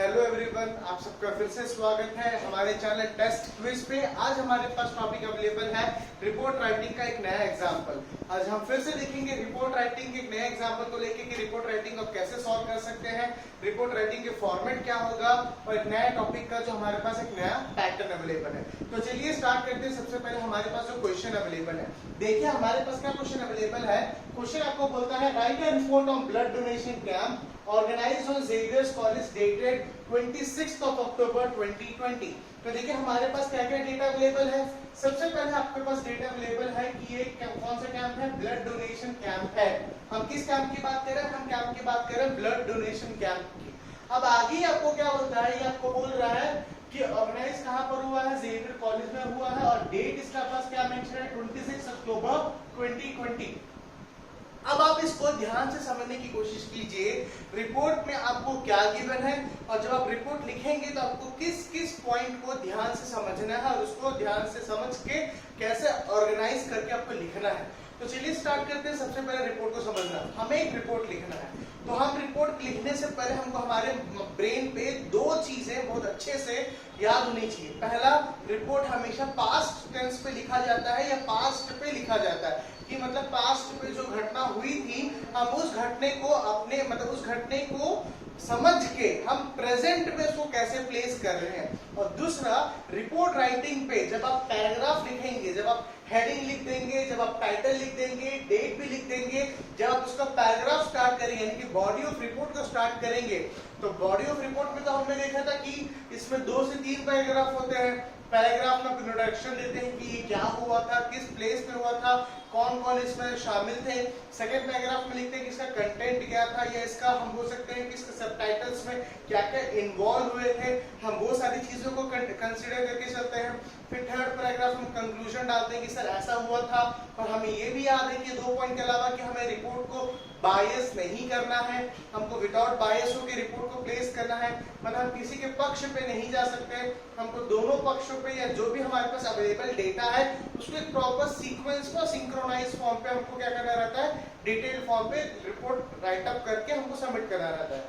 Hello everyone, आप सबका फिर से स्वागत है हमारे चैनल टेस्ट क्विज पे। आज हमारे पास टॉपिक अवेलेबल है रिपोर्ट राइटिंग का एक नया एग्जांपल। आज हम फिर से देखेंगे रिपोर्ट राइटिंग के एक नए एग्जांपल को लेके कि रिपोर्ट राइटिंग को कैसे सॉल्व कर सकते हैं, रिपोर्ट राइटिंग के फॉर्मेट क्या होगा और एक नया टॉपिक का जो हमारे पास एक नया पैटर्न अवेलेबल है। तो चलिए स्टार्ट करते हैं। सबसे पहले हमारे पास जो क्वेश्चन अवेलेबल है, देखिए हमारे पास क्या क्वेश्चन अवेलेबल है। क्वेश्चन आपको बोलता है right a report on blood donation camp organized on Xavier's College dated 26th of October 2020। तो देखिए हमारे पास क्या क्या डेटा अवेलेबल है। सबसे पहले आपके पास डेटा अवेलेबल है कि ये कौन सा कैंप है, ब्लड डोनेशन कैंप है। हम किस कैंप की बात कर रहे हैं, हम कैंप की बात कर रहे हैं ब्लड डोनेशन कैंप की। अब आगे आपको क्या बोलता है, ये आपको बोल रहा है कि ऑर्गेनाइज कहां पर हुआ है, ज़ेवियर कॉलेज में हुआ है और डेट इसका पास क्या मेंशन है, 26 अक्टूबर 2020। अब आप इसको ध्यान से समझने की कोशिश कीजिए। रिपोर्ट में आपको क्या गिवन है और जब आप रिपोर्ट लिखेंगे तो आपको किस किस पॉइंट को ध्यान से समझना है और उसको ध्यान से समझ के कैसे ऑर्गेनाइज करके आपको लिखना है। तो चलिए स्टार्ट करते हैं। सबसे पहले रिपोर्ट को समझना, हमें एक रिपोर्ट लिखना है तो हम रिपोर्ट लिखने से पहले हमको हमारे ब्रेन पे दो चीजें बहुत अच्छे से याद होनी चाहिए। पहला, रिपोर्ट हमेशा पास्ट टेंस पे लिखा जाता है या पास्ट पे लिखा जाता है कि मतलब पास्ट पे जो घटना हुई थी हम उस घटने को अपने उस घटने को समझ के हम प्रेजेंट में उसको कैसे प्लेस कर रहे हैं। और दूसरा, रिपोर्ट राइटिंग पे जब आप पैराग्राफ लिखेंगे, जब आप हेडिंग लिख देंगे, जब आप टाइटल लिख देंगे, डेट भी लिख देंगे, जब आप उसका पैराग्राफ स्टार्ट करेंगे यानी कि बॉडी ऑफ रिपोर्ट को स्टार्ट करेंगे तो बॉडी ऑफ रिपोर्ट में तो हमने देखा था कि इसमें 2 से 3 पैराग्राफ होते हैं। पैराग्राफ में इंट्रोडक्शन देते हैं कि ये क्या हुआ था, किस प्लेस पे हुआ था, कौन कौन इसमें शामिल थे। सेकंड पैराग्राफ में लिखते हैं कि इसका कंटेंट क्या था या इसका हम बोल सकते हैं कि इसके सबटाइटल्स में क्या क्या इन्वॉल्व हुए थे, हम वो सारी चीजों को कंसीडर करके चलते हैं। फिर थर्ड पैराग्राफ में कंक्लूजन डालते हैं कि सर ऐसा हुआ था और हमें ये भी याद है कि 2 पॉइंट के अलावा कि हमें रिपोर्ट को बायस नहीं करना है, हमको विदाउट बायस होकर रिपोर्ट को प्लेस करना है। मतलब हम किसी के पक्ष पे नहीं जा सकते, हमको दोनों पक्षों पे या जो भी हमारे पास अवेलेबल डेटा है उसको एक प्रॉपर सीक्वेंस में सिंक्रोनाइज फॉर्म पे हमको क्या करना रहता है, डिटेल फॉर्म पे रिपोर्ट राइट अप करके हमको सबमिट करना रहता है।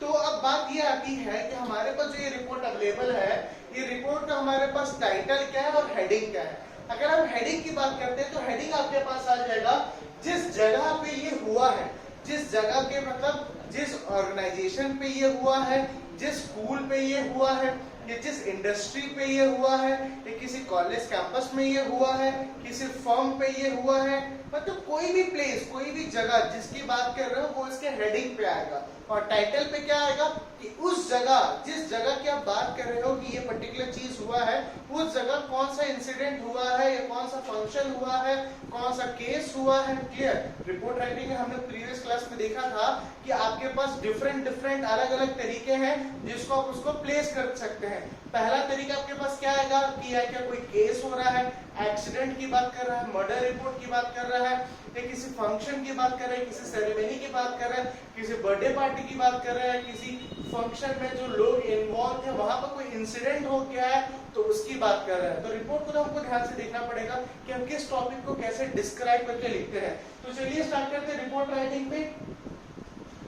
तो अब बात ये आती है कि हमारे पास जो ये रिपोर्ट अवेलेबल है, ये रिपोर्ट का हमारे पास टाइटल क्या है और हेडिंग क्या है। अगर हम हेडिंग की बात करते हैं तो हेडिंग आपके पास आ जाएगा जिस जगह पे ये हुआ है, जिस जगह के मतलब जिस ऑर्गेनाइजेशन पे ये हुआ है, जिस स्कूल पे ये हुआ है, ये जिस इंडस्ट्री पे ये हुआ है, ये किसी कॉलेज कैंपस में ये हुआ है, किसी फर्म पे ये हुआ है, मतलब कोई भी प्लेस, कोई भी जगह जिसकी बात कर रहे हो वो इसके हेडिंग पे आएगा। और टाइटल पे क्या आएगा कि उस जगह, जिस जगह की आप बात कर रहे हो कि ये पर्टिकुलर चीज हुआ है, उस जगह कौन सा इंसिडेंट हुआ है या कौन सा फंक्शन हुआ है, कौन सा केस हुआ है। क्लियर। रिपोर्ट राइटिंग में हमने प्रीवियस क्लास में देखा था कि आपके पास डिफरेंट अलग अलग तरीके हैं जिसको आप उसको प्लेस कर सकते हैं। पहला तरीका आपके पास क्या आएगा कि क्या कोई केस हो रहा है, एक्सीडेंट की बात कर रहा है, मर्डर रिपोर्ट की बात कर रहा है, या किसी फंक्शन की बात कर रहा है, किसी सेरेमनी की बात कर रहा है, किसी बर्थडे पार्टी की बात कर रहा है, किसी फंक्शन में जो लोग इन्वॉल्व थे वहां पर कोई इंसिडेंट हो गया है तो उसकी बात कर रहा है। तो रिपोर्ट को तो हमको ध्यान से देखना पड़ेगा कि हम किस टॉपिक को कैसे डिस्क्राइब करके लिखते हैं। तो चलिए स्टार्ट करते हैं रिपोर्ट राइटिंग पे।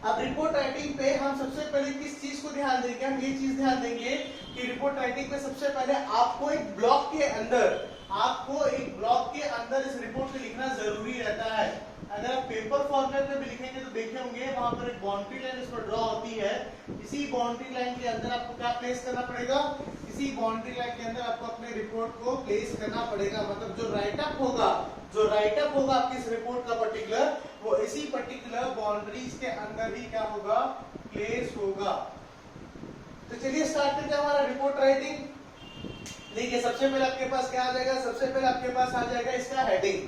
अब रिपोर्ट राइटिंग पे हम सबसे पहले किस चीज को ध्यान देंगे, हम ये चीज ध्यान देंगे कि रिपोर्ट राइटिंग पे सबसे पहले आपको एक ब्लॉक के अंदर इस रिपोर्ट को लिखना जरूरी रहता है। अगर आप पेपर फॉर्मेट में भी लिखेंगे तो देखे होंगे वहां पर एक बाउंड्री लाइन इस पर ड्रॉ होती है। इसी बाउंड्री लाइन के अंदर आपको क्या प्लेस करना पड़ेगा, इसी बाउंड्री लाइन के अंदर आपको अपने रिपोर्ट को प्लेस करना पड़ेगा। मतलब जो राइटअप होगा आपकी इस रिपोर्ट का पर्टिकुलर, वो इसी पर्टिकुलर बाउंड्रीज के अंदर ही क्या होगा, प्लेस होगा। तो चलिए स्टार्ट करते हैं हमारा रिपोर्ट राइटिंग। देखिए सबसे पहले आपके पास क्या आ जाएगा, सबसे पहले आपके पास आ जाएगा इसका हेडिंग।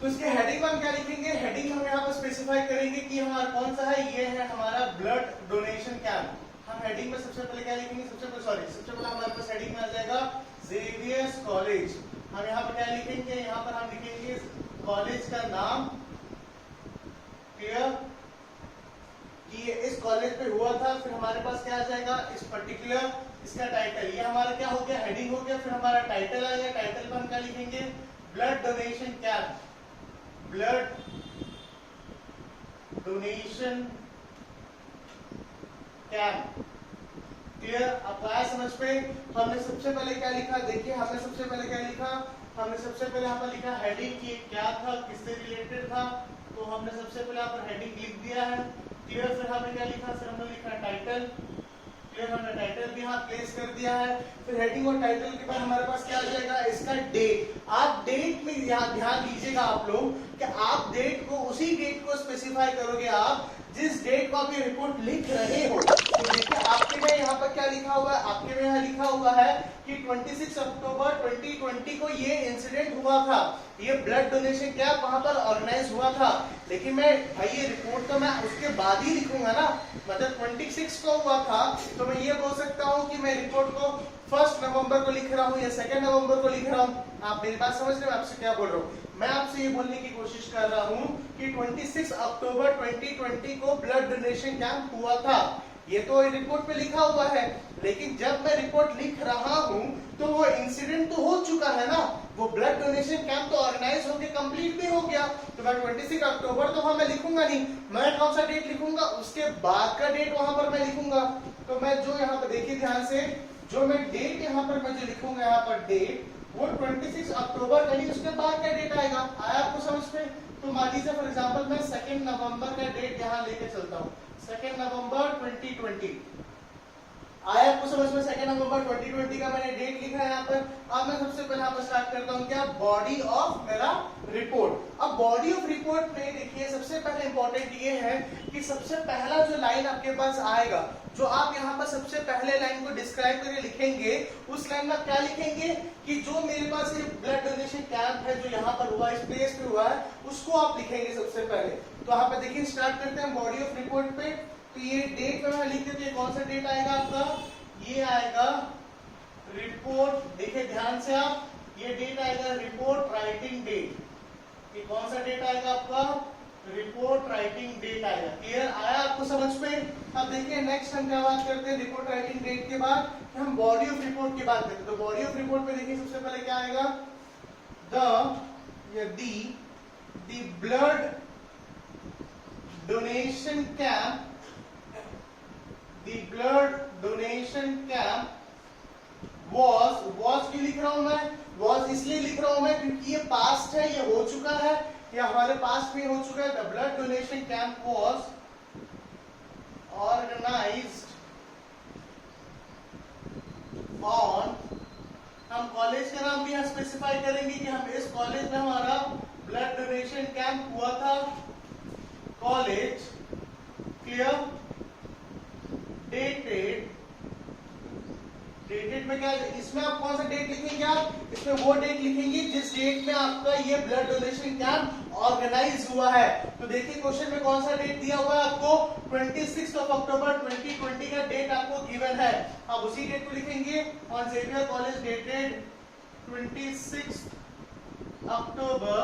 तो इसके हेडिंग में हम क्या लिखेंगे, हेडिंग हम यहाँ पर स्पेसिफाई करेंगे कि हमारा कौन सा है, ये है हमारा ब्लड डोनेशन कैंप। हम हेडिंग में सबसे पहले क्या लिखेंगे, सबसे पहले हमारे पास हेडिंग में आ जाएगा ज़ेवियर्स कॉलेज। हम यहाँ पर क्या लिखेंगे, यहाँ पर हम लिखेंगे कॉलेज का नाम, क्लियर, कि ये इस कॉलेज पे हुआ था। फिर हमारे पास क्या आ जाएगा, इस पर्टिकुलर इसका टाइटल, ये हमारा क्या हो गया, हेडिंग हो गया। फिर हमारा टाइटल आ गया, टाइटल पर हम क्या लिखेंगे, blood donation camp, blood donation camp. Clear? आपको आया समझ पे? हमने सबसे पहले क्या लिखा, देखिए हमने सबसे पहले क्या लिखा, हमने सबसे पहले यहाँ पर लिखा हेडिंग की क्या था, किससे रिलेटेड था, तो हमने सबसे पहले यहाँ पर हेडिंग लिख दिया है। क्लियर? फिर हमने क्या लिखा, फिर हमने लिखा टाइटल। क्लियर? हमने टाइटल भी यहाँ प्लेस कर दिया है। फिर हेडिंग और टाइटल के बाद हमारे पास क्या आ जाएगा, इसका डेट। आप डेट में यहाँ ध्यान दीजिएगा आप लोग कि आप डेट को, उसी डेट को स्पेसिफाई करोगे आप जिस डेट को आप ये रिपोर्ट लिख रहे हो। तो देखिए आपके में यहाँ पर क्या लिखा हुआ है, आपके में यहाँ लिखा हुआ है कि 26 अक्टूबर 2020 को ये इंसिडेंट हुआ था, ये ब्लड डोनेशन कैंप वहां पर ऑर्गेनाइज हुआ था। लेकिन मैं भाई ये रिपोर्ट तो मैं उसके बाद ही लिखूंगा ना, मतलब 26 को हुआ था, तो मैं ये बोल सकता हूँ कि मैं रिपोर्ट को 1 नवंबर को लिख रहा हूँ या 2 नवंबर को लिख रहा हूँ। आप मेरी बात समझ रहे हो, आपसे क्या बोल रहा हूँ मैं? आपसे ये बोलने की कोशिश कर रहा हूँ कि 26 अक्टूबर 2020 को ब्लड डोनेशन कैंप हुआ था, ये तो रिपोर्ट पे लिखा हुआ है। लेकिन जब मैं रिपोर्ट लिख रहा हूँ तो वो इंसिडेंट तो हो चुका है ना, वो ब्लड डोनेशन कैंप तो ऑर्गेनाइज होके कंप्लीट भी हो गया। तो मैं 26 अक्टूबर तो वहां मैं लिखूंगा नहीं, मैं कौन सा डेट लिखूंगा, उसके बाद का डेट वहां पर मैं लिखूंगा। तो मैं जो यहाँ पर देखिए ध्यान से, जो मैं डेट यहाँ पर मैं जो लिखूंगा यहाँ पर डेट, वो 26 अक्टूबर यानी उसके बाद का डेट आएगा। आया आपको समझ में? तो मान लीजिए फॉर एग्जांपल मैं 2 नवंबर का डेट यहाँ लेके चलता हूँ, 2 नवंबर 2020। आया आपको समझ में? 2 नवंबर 2020 का मैंने डेट लिखा है यहाँ पर। अब मैं सबसे पहले यहाँ पर स्टार्ट करता हूँ क्या, बॉडी ऑफ मेरा रिपोर्ट। अब बॉडी ऑफ रिपोर्ट में देखिए सबसे पहले इंपॉर्टेंट ये है कि सबसे पहला जो लाइन आपके पास आएगा, जो आप यहाँ पर सबसे पहले लाइन को डिस्क्राइब करके लिखेंगे, उस लाइन में क्या लिखेंगे कि जो मेरे पास ये ब्लड डोनेशन कैंप है जो यहाँ पर हुआ, इस प्लेस पे हुआ है, उसको आप लिखेंगे सबसे पहले। तो यहाँ पे देखिए स्टार्ट करते हैं बॉडी ऑफ रिपोर्ट पे। तो ये डेट में मैं लिख देते हैं, कौन सा डेट आएगा आपका, ये आएगा रिपोर्ट। देखिए ध्यान से आप, ये डेट आएगा रिपोर्ट राइटिंग डेट। ये कौन सा डेट आएगा आपका, रिपोर्ट राइटिंग डेट आएगा। क्लियर? आया आपको समझ में? अब देखिए नेक्स्ट हम क्या बात करते हैं रिपोर्ट राइटिंग डेट के बाद, हम बॉडी ऑफ रिपोर्ट की बात करते हैं। तो बॉडी ऑफ रिपोर्ट पे देखिए सबसे पहले क्या आएगा, the blood donation camp, the blood donation camp was क्यों लिख रहा हूं मैं, was इसलिए लिख रहा हूं मैं क्योंकि ये पास्ट है, ये हो चुका है, ये हमारे पास्ट में हो चुका है। the blood donation camp was organized on, हम कॉलेज का नाम भी यहाँ स्पेसिफाई करेंगे कि हम इस कॉलेज में हमारा ब्लड डोनेशन कैंप हुआ था, कॉलेज। क्लियर? डेटेड में क्या, इसमें आप कौन सा डेट लिखेंगे, आप इसमें वो डेट लिखेंगे जिस डेट में आपका ये ब्लड डोनेशन कैंप ऑर्गेनाइज हुआ है। तो देखिए क्वेश्चन में कौन सा डेट दिया हुआ है आपको, 26 अक्टूबर 2020 का डेट आपको गिवन है। आप उसी डेट को लिखेंगे, on Xavier college dated 26 October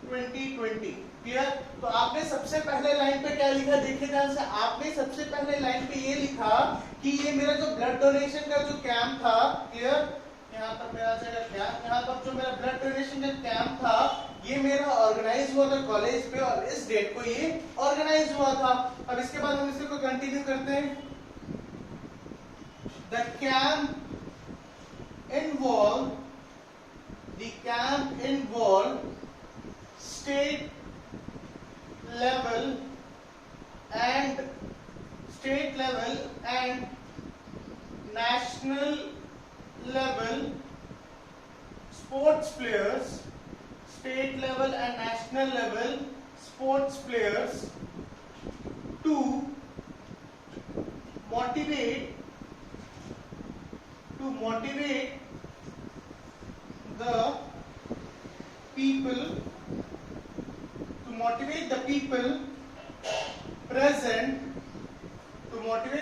2020। Clear? तो आपने सबसे पहले लाइन पे क्या लिखा, देखिए ध्यान से, आपने सबसे पहले लाइन पे ये लिखा कि ये मेरा जो ब्लड डोनेशन का जो कैंप था, क्लियर, यहाँ पर मेरा जाएगा क्या, यहाँ पर जो मेरा ब्लड डोनेशन का कैंप था ये मेरा ऑर्गेनाइज हुआ था कॉलेज पे और इस डेट को ये ऑर्गेनाइज हुआ था। अब इसके बाद हम इसे को कंटिन्यू करते हैं। The camp involve state level and national level sports players, state level and national level sports players to motivate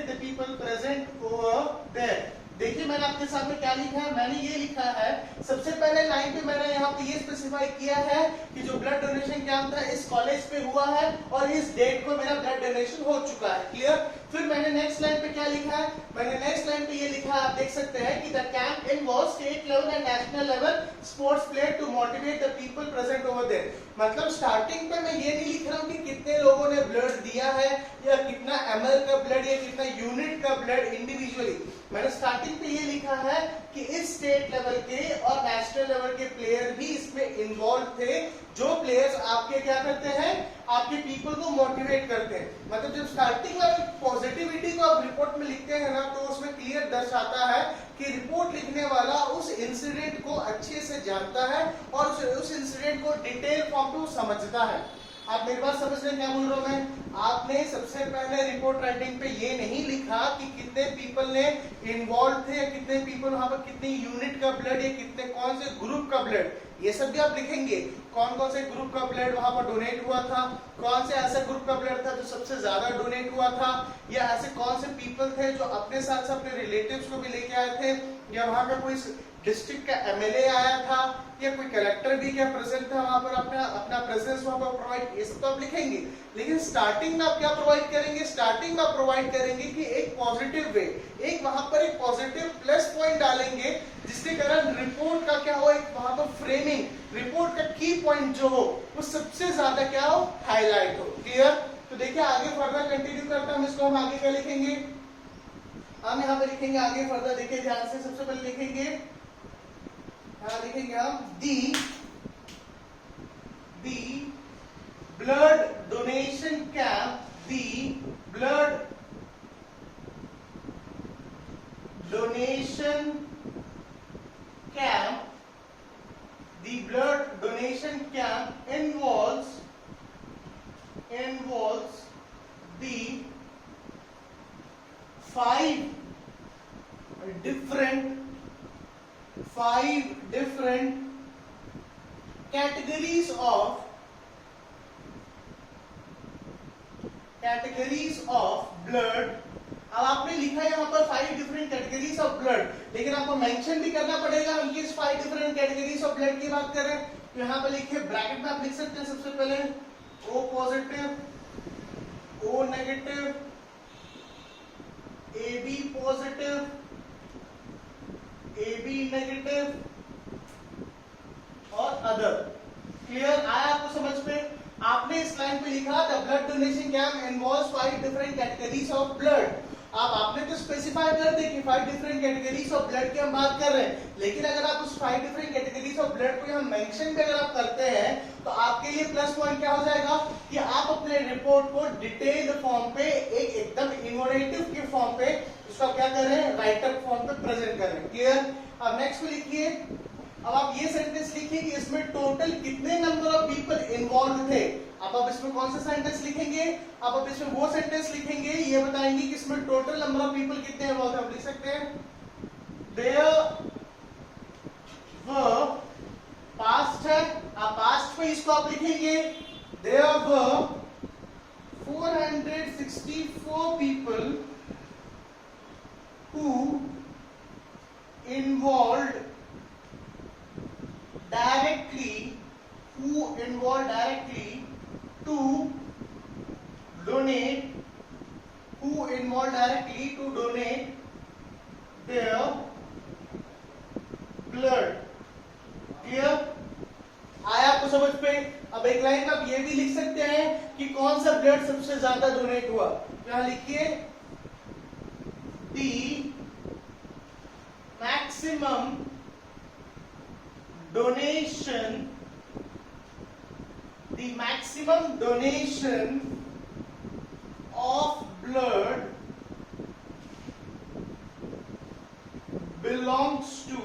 the people present over there। देखिए मैंने आपके सामने क्या लिखा है, मैंने ये लिखा है सबसे पहले लाइन पे मैंने यहाँ पे ये स्पेसिफाई किया है कि जो ब्लड डोनेशन कैंप था इस कॉलेज पे हुआ है और इस डेट को मेरा ब्लड डोनेशन हो चुका है। क्लियर? फिर मैंने नेक्स्ट लाइन पे क्या लिखा है, मैंने नेक्स्ट लाइन पे ये लिखा है, आप देख सकते हैं कि the camp involve state level and national level sports player to motivate the people present over there. मतलब स्टार्टिंग पे मैं ये नहीं लिख रहा हूँ कि कितने लोगों ने ब्लड दिया है या कितना ml का ब्लड या कितना यूनिट का ब्लड इंडिविजुअली। मैंने स्टार्टिंग पे ये लिखा है कि इस स्टेट लेवल के और नेशनल लेवल के प्लेयर भी इसमें इन्वॉल्व थे, जो प्लेयर्स आपके क्या करते हैं, आपके पीपल को मोटिवेट करते हैं। मतलब जब स्टार्टिंग में पॉजिटिविटी को आप रिपोर्ट में लिखते हैं ना, तो उसमें क्लियर दर्शाता है कि रिपोर्ट लिखने वाला उस इंसिडेंट को अच्छे से जानता है और उस इंसिडेंट को डिटेल फॉर्म में समझता है। आप मेरी बात समझ रहे हैं क्या बोल रहा हूं मैं? आपने सबसे पहले रिपोर्ट राइटिंग पे ये नहीं लिखा कि कितने पीपल ने इन्वॉल्व थे या कितने पीपल वहां पर कितनी यूनिट का ब्लड या कितने कौन से ग्रुप का ब्लड, ये सब भी आप लिखेंगे। कौन कौन से ग्रुप का ब्लड वहां पर डोनेट हुआ था, कौन से ऐसा ग्रुप का ब्लड था जो सबसे ज्यादा डोनेट हुआ था, या ऐसे कौन से पीपल थे जो अपने साथ साथ अपने रिलेटिव्स को भी लेके आए थे, या वहां का कोई डिस्ट्रिक्ट का एमएलए आया था या कोई कलेक्टर भी क्या प्रेजेंट था वहां पर, अपना प्रेजेंस वहां पर प्रोवाइड, ये सब तो आप लिखेंगे। लेकिन स्टार्टिंग में आप क्या प्रोवाइड करेंगे, स्टार्टिंग में आप प्रोवाइड करेंगे कि एक पॉजिटिव वे, एक वहां पर एक पॉजिटिव प्लस पॉइंट डालेंगे जिसके कारण रिपोर्ट का क्या हो, एक वहां पर फ्रेमिंग, रिपोर्ट का की पॉइंट जो हो वो सबसे ज्यादा क्या हो, हाईलाइट हो। क्लियर? तो देखिए आगे फर्दर कंटिन्यू करता हूं, इसको हम आगे क्या लिखेंगे, हम यहाँ पे लिखेंगे आगे फर्दर, देखिए ध्यान से, सबसे पहले लिखेंगे, लिखेंगे हम the blood donation camp, the blood donation camp, the blood donation camp involves the 5 different categories of blood। अब आपने लिखा है यहाँ पर 5 डिफरेंट कैटेगरीज ऑफ ब्लड, लेकिन आपको मेंशन भी करना पड़ेगा हम किस 5 डिफरेंट कैटेगरीज ऑफ ब्लड की बात कर रहे हैं। तो यहाँ पर लिखिए, ब्रैकेट में आप लिख सकते हैं सबसे पहले O positive, O negative, AB positive, AB negative और अदर। क्लियर आया आपको समझ में? आपने इस लाइन पे लिखा the blood donation camp involves 5 different categories of blood. अब आपने तो स्पेसिफाई कर दे कि 5 डिफरेंट कैटेगरीज ऑफ ब्लड की हम बात कर रहे हैं, लेकिन अगर आप उस 5 डिफरेंट कैटेगरीज ऑफ ब्लड को हम मेंशन भी अगर आप करते हैं तो आपके लिए प्लस पॉइंट क्या हो जाएगा कि आप अपने रिपोर्ट को डिटेल्ड फॉर्म पे, एक एकदम इनोवेटिव के फॉर्म पे उसका क्या कर रहे हैं, राइटर फॉर्म पे प्रेजेंट कर रहे हैं। क्लियर? अब नेक्स्ट को लिखिए, अब आप ये सेंटेंस लिखिए कि इसमें टोटल कितने नंबर ऑफ पीपल इन्वॉल्व थे। अब इसमें कौन सा सेंटेंस लिखेंगे, अब इसमें वो सेंटेंस लिखेंगे ये बताएंगे कि इसमें टोटल नंबर ऑफ पीपल कितने इन्वॉल्व थे। आप लिख सकते हैं देयर वर, पास्ट है, आप पास्ट पे इसको आप लिखेंगे there were 464 people who involved directly to donate their blood। Clear? आया आपको समझ पे? अब एक लाइन में आप ये भी लिख सकते हैं कि कौन सा ब्लड सबसे ज्यादा डोनेट हुआ। यहां लिखिए the maximum donation of blood belongs to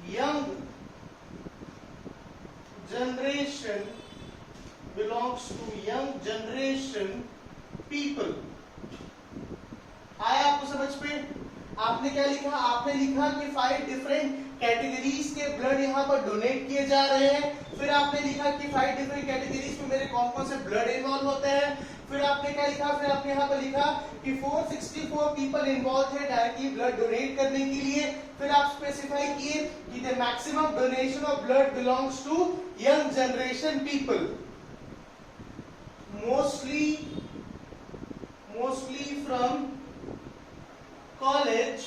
young generation people। आया आपको समझ पे? आपने क्या लिखा, आपने लिखा कि 5 डिफरेंट कैटेगरीज के ब्लड यहाँ पर डोनेट किए जा रहे हैं। फिर आपने लिखा कि 5 डिफरेंट कैटेगरीज में मेरे कौन कौन से ब्लड इन्वॉल्व होते हैं। फिर आपने क्या लिखा, फिर आपने यहाँ पर लिखा कि 464 पीपल इन्वॉल्व थे डायरेक्टली ब्लड डोनेट करने के लिए। फिर आप स्पेसिफाई किए कि the maximum donation of blood belongs to young generation people. mostly from college,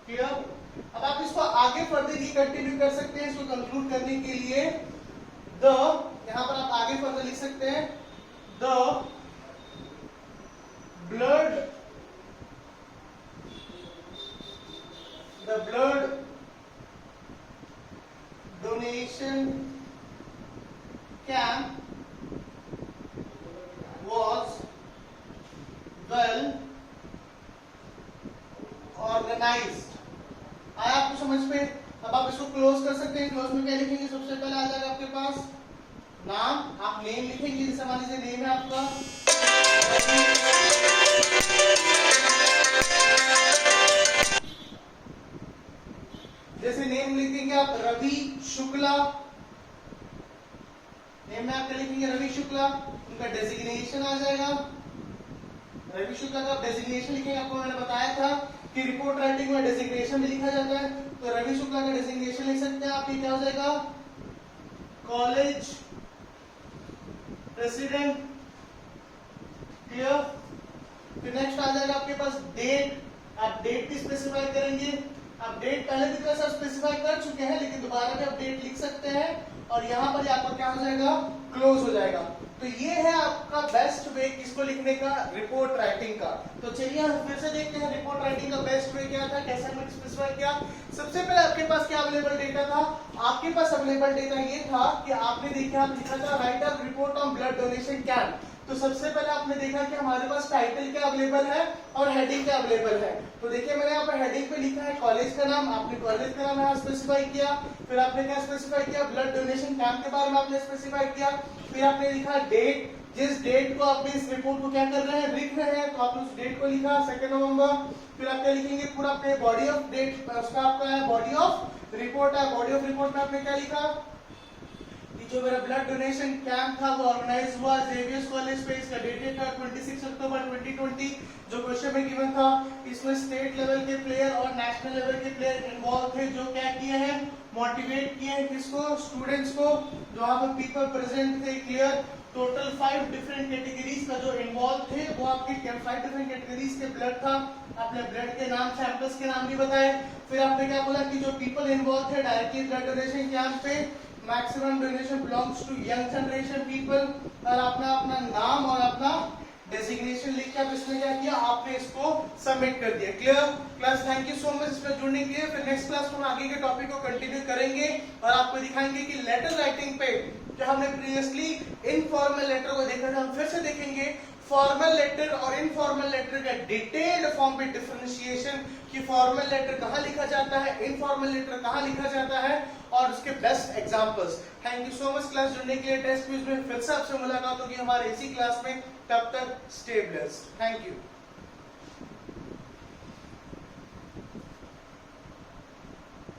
clear. अब आप इसको आगे फर्दर ये कंटिन्यू कर सकते हैं, इसको कंक्लूड करने के लिए द, यहां पर आप आगे फर्दर लिख सकते हैं the blood donation camp was well organized। आया आपको समझ पे। अब आप इसको क्लोज कर सकते हैं। क्लोज में क्या लिखेंगे, सबसे पहले आ जाएगा आपके पास नाम, आप नेम लिखेंगे, जैसे मान लीजिए नेम है आपका जैसे नेम लिखेंगे आप रवि शुक्ला, नेम में आप क्या लिखेंगे रवि शुक्ला, उनका डेजिग्नेशन आ जाएगा रवि शुक्ला का डेजिग्नेशन लिखेंगे। आपको मैंने बताया था कि रिपोर्ट राइटिंग में डेजिग्नेशन भी लिखा जाता है, तो रवि शुक्ला का डेजिग्नेशन लिख सकते हैं आप। ये क्या हो जाएगा, कॉलेज प्रेसिडेंट, क्लियर। फिर नेक्स्ट आ जाएगा आपके पास डेट, आप डेट भी स्पेसिफाई करेंगे। आप डेट पहले भी थोड़ा सा स्पेसिफाई कर चुके हैं, लेकिन दोबारा भी आप डेट लिख सकते हैं, और यहाँ पर आपका क्या हो जाएगा, क्लोज हो जाएगा। तो ये है आपका बेस्ट वे किसको लिखने का, रिपोर्ट राइटिंग का। तो चलिए हम फिर से देखते हैं रिपोर्ट राइटिंग का बेस्ट वे क्या था, कैसे हमने स्पेसिफाई किया। सबसे पहले आपके पास क्या अवेलेबल डेटा था, आपके पास अवेलेबल डेटा ये था कि आपने देखा, आप लिखा था right a report on blood donation camp. तो सबसे पहले आपने देखा कि हमारे पास टाइटल क्या अवेलेबल है और हेडिंग क्या अवेलेबल है। तो देखिए मैंने यहाँ पर हेडिंग पे लिखा है कॉलेज का नाम, आपने कॉलेज का नाम यहाँ स्पेसिफाई किया। फिर आपने क्या स्पेसिफाई किया, ब्लड डोनेशन कैंप के बारे में आपने स्पेसिफाई किया। फिर आपने लिखा डेट, जिस डेट को आप इस रिपोर्ट को क्या कर रहे हैं, लिख रहे हैं, तो आपने उस डेट को लिखा 2 नवंबर। फिर आप क्या लिखेंगे, पूरा अपने बॉडी ऑफ डेट, उसका आपका है बॉडी ऑफ रिपोर्ट है। बॉडी ऑफ रिपोर्ट में आपने क्या लिखा, जो मेरा ब्लड डोनेशन कैंप था वो ऑर्गेनाइज हुआ जेवियर्स कॉलेज पे, इसका डेटेड था 26 अक्टूबर 2020। जो क्वेश्चन में गिवन था, इसमें स्टेट लेवल के प्लेयर और नेशनल लेवल के प्लेयर इन्वॉल्व थे, जो क्या किए हैं, मोटिवेट किए हैं किसको, स्टूडेंट्स को, जो वहां पर पीपल प्रेजेंट थे, क्लियर। टोटल 5 डिफरेंट कैटेगरीज का जो इन्वॉल्व थे, वो आपके 5 डिफरेंट कैटेगरीज के ब्लड था। आपने ब्लड के नाम, सैंपल्स के नाम भी बताए। फिर आपने क्या बोला कि जो पीपल इन्वॉल्व थे डायरेक्टली ब्लड डोनेशन कैंप पे, maximum donation belongs to young generation people, और आपने अपना नाम और अपना डेजिग्नेशन लिख के आप इसमें क्या किया, आपने इसको सबमिट कर दिया। Clear class, thank you so much इसमें जुड़ने के लिए। फिर नेक्स्ट क्लास में हम आगे के टॉपिक को कंटिन्यू करेंगे और आपको दिखाएंगे कि लेटर राइटिंग पे जो हमने प्रीवियसली इनफॉर्मल लेटर को देखा था, हम फिर से देखेंगे फॉर्मल लेटर और इनफॉर्मल लेटर का डिटेल्ड फॉर्म पे डिफरेंशिएशन, कि फॉर्मल लेटर कहाँ लिखा जाता है, इनफॉर्मल लेटर कहाँ लिखा जाता है, और उसके best examples. Thank you so much class जुड़ने के लिए। टेस्ट क्विज में फिर से आपसे मुलाकात होगी हमारे इसी क्लास में, तब तक स्टे ब्लेस्ड। Thank you.